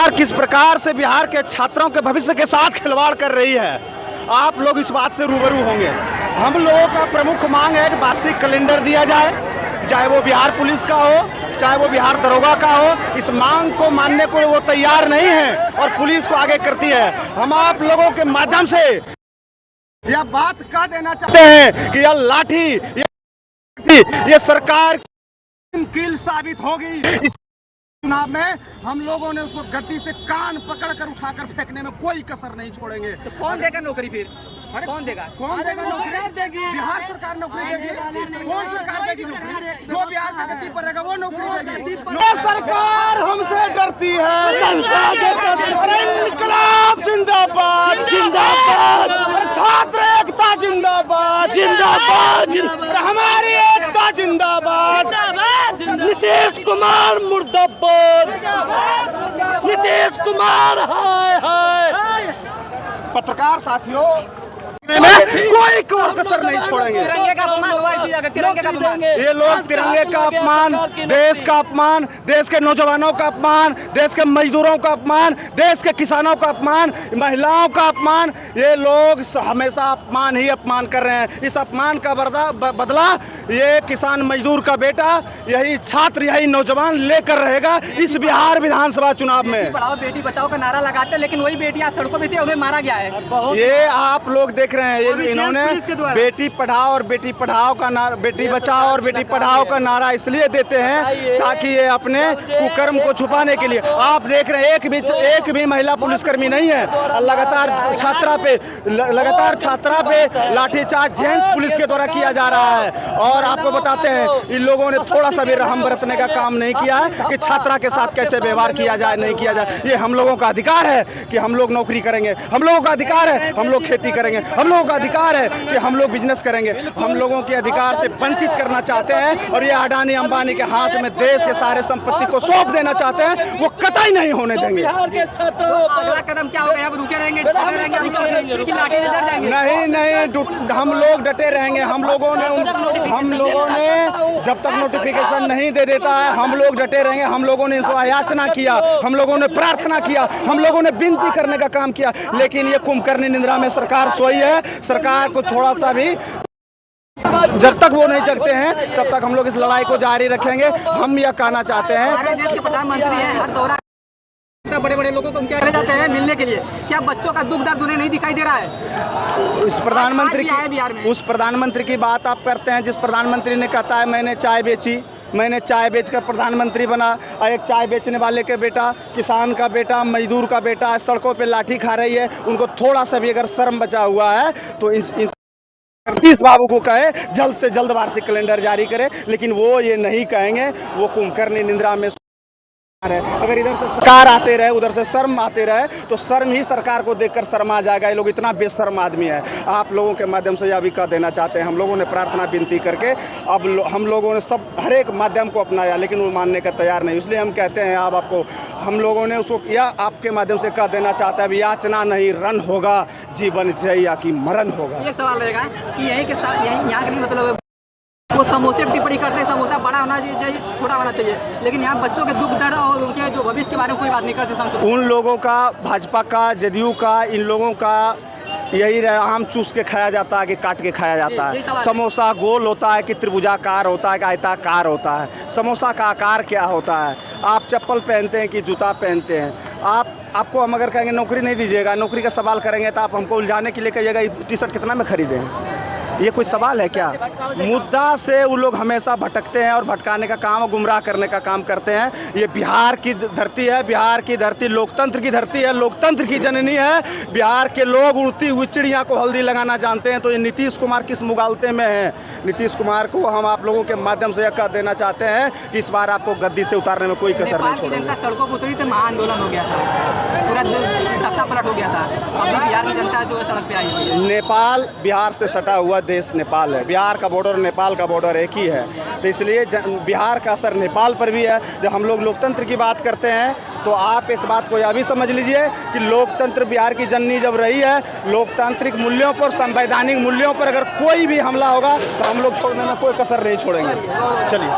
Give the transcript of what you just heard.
सरकार किस प्रकार से बिहार के छात्रों के भविष्य के साथ खिलवाड़ कर रही है, आप लोग इस बात से रूबरू होंगे। हम लोगों का प्रमुख मांग है कि वार्षिक कैलेंडर दिया जाए, चाहे वो बिहार पुलिस का हो, चाहे वो बिहार दरोगा का हो। इस मांग को मानने को वो तैयार नहीं है और पुलिस को आगे करती है। हम आप लोगों के माध्यम से यह बात कह देना चाहते हैं कि यह लाठी ये सरकार कील साबित होगी। इस चुनाव में हम लोगों ने उसको गद्दी से कान पकड़कर उठाकर फेंकने में कोई कसर नहीं छोड़ेंगे। तो कौन देगा नौकरी फिर? कौन देगा नौकरी देगी? बिहार सरकार नौकरी देगी। कौन सरकार देगी नौकरी? जो बिहार में गद्दी पर रहेगा वो नौकरी देगी। ये सरकार हमसे डरती है। अरे इनकलाब जिंदाबाद जिंदाबाद, छात्र एकता जिंदाबाद जिंदाबाद, हमारी एकता जिंदाबाद। नीतीश कुमार मुर्दाबाद, नीतीश कुमार हाय हाय। पत्रकार साथियों में कोई कसर नहीं छोड़ेंगे। तिरंगे का अपमान हुआ इसी जगह, तिरंगे का अपमान। ये लोग तिरंगे का अपमान, देश का अपमान, देश के नौजवानों का अपमान, देश के मजदूरों का अपमान, देश के किसानों का अपमान, महिलाओं का अपमान, ये लोग हमेशा अपमान ही अपमान कर रहे हैं। इस अपमान का बदला ये किसान मजदूर का बेटा, यही छात्र, यही नौजवान लेकर रहेगा इस बिहार विधानसभा चुनाव में। बेटी पढ़ाओ बेटी बचाओ का नारा लगाते हैं, लेकिन वही बेटियां सड़कों पे थी, उन्हें मारा गया है। ये आप लोग देख रहे हैं, ये इन्होंने बेटी पढ़ाओ और बेटी पढ़ाओ का नारा, बेटी बचाओ और बेटी पढ़ाओ का नारा इसलिए देते हैं ताकि ये अपने कुकर्म को छुपाने के लिए। आप देख रहे हैं एक भी महिला पुलिसकर्मी नहीं है। लगातार छात्रा पे लाठीचार्ज जेंट्स पुलिस के द्वारा किया जा रहा है। और आपको बताते हैं, इन लोगों ने थोड़ा सा भी रहम बरतने का काम नहीं किया है कि छात्रा के साथ कैसे व्यवहार किया जाए, नहीं किया जाए। ये हम लोगों का अधिकार है कि हम लोग नौकरी करेंगे, हम लोगों का अधिकार है हम लोग खेती करेंगे, हम लोगों का अधिकार है कि हम लोग बिजनेस करेंगे। हम लोगों के अधिकार से वंचित करना चाहते हैं और ये अडानी अंबानी के हाथ में देश के सारे संपत्ति को सौंप देना चाहते हैं, वो कतई नहीं होने देंगे। अगला कदम क्या होगा? रुके रहेंगे, नहीं, हम लोग डटे रहेंगे। हम लोगों ने जब तक नोटिफिकेशन नहीं दे देता है, हम लोग डटे रहेंगे। हम लोगों ने याचना किया, हम लोगों ने प्रार्थना किया, हम लोगों ने विनती करने का काम किया, लेकिन ये कुंभकर्णी निद्रा में सरकार सोई है। सरकार को थोड़ा सा भी, जब तक वो नहीं जगते हैं तब तक हम लोग इस लड़ाई को जारी रखेंगे। हम यह कहना चाहते हैं, देश के प्रधानमंत्री हैं, हर दौरा बड़े बड़े लोगों को क्या जाते हैं मिलने के लिए, क्या बच्चों का दुख दर्द उन्हें नहीं दिखाई दे रहा है? उस प्रधानमंत्री की बात आप करते हैं जिस प्रधानमंत्री ने कहता है मैंने चाय बेची, मैंने चाय बेचकर प्रधानमंत्री बना। एक चाय बेचने वाले के बेटा, किसान का बेटा, मजदूर का बेटा सड़कों पे लाठी खा रही है। उनको थोड़ा सा भी अगर शर्म बचा हुआ है तो नीतीश बाबू को कहे जल्द से जल्द वार्षिक कैलेंडर जारी करे, लेकिन वो ये नहीं कहेंगे। वो कुंभकर्णी निद्रा में अगर इधर से सरकार आते रहे, उधर से शर्म आते रहे, तो शर्म ही सरकार को देखकर शर्मा जाएगा। ये लोग इतना बेशर्म आदमी है। आप लोगों के माध्यम से यह भी कह देना चाहते हैं, हम लोगों ने प्रार्थना विनती करके अब हम लोगों ने सब हर एक माध्यम को अपनाया, लेकिन वो मानने का तैयार नहीं। इसलिए हम कहते हैं अब आपको, हम लोगों ने उसको यह आपके माध्यम से कह देना चाहता है, याचना नहीं रन होगा, जीवन जय या कि मरण होगा। ये सवाल रहेगा कि यही के साथ यहाँ का नहीं मतलब वो समोसे की टिप्पणी करते हैं, समोसा बड़ा होना चाहिए, छोटा होना चाहिए, लेकिन यहाँ बच्चों के दुख दर्द और उनके जो भविष्य के बारे में कोई बात नहीं करते सांसद। उन लोगों का, भाजपा का, जदयू का, इन लोगों का यही रहे, आम चूस के खाया जाता है कि काट के खाया जाता है। समोसा गोल होता है कि त्रिभुजाकार होता है कि आयताकार होता है? समोसा का आकार क्या होता है? आप चप्पल पहनते हैं कि जूता पहनते हैं? आपको हम अगर कहेंगे नौकरी नहीं दीजिएगा, नौकरी का सवाल करेंगे तो आप हमको उलझाने के लिए कहिएगा टी शर्ट कितना में खरीदें? ये कोई सवाल है क्या? मुद्दा से वो लोग हमेशा भटकते हैं और भटकाने का काम, गुमराह करने का काम करते हैं। ये बिहार की धरती है, बिहार की धरती लोकतंत्र की धरती है, लोकतंत्र की जननी है। बिहार के लोग उड़ती हुई चिड़िया को हल्दी लगाना जानते हैं। तो ये नीतीश कुमार किस मुगालते में है? नीतीश कुमार को हम आप लोगों के माध्यम से यह कह देना चाहते हैं कि इस बार आपको गद्दी से उतारने में कोई कसर नहीं छोड़ेंगे। सड़कों पर उतरी तो महाआंदोलन हो गया था, पूरा तख्ता पलट हो गया था। अभी बिहार की जनता जो है सड़क पे आई है। नेपाल बिहार से सटा हुआ देश नेपाल है। बिहार का बॉर्डर नेपाल का बॉर्डर एक ही है, तो इसलिए बिहार का असर नेपाल पर भी है। जब हम लोग लोकतंत्र की बात करते हैं तो आप एक बात को यह भी समझ लीजिए कि लोकतंत्र बिहार की जननी जब रही है, लोकतांत्रिक मूल्यों पर, संवैधानिक मूल्यों पर अगर कोई भी हमला होगा तो हम लोग छोड़ने में कोई कसर नहीं छोड़ेंगे। चलिए।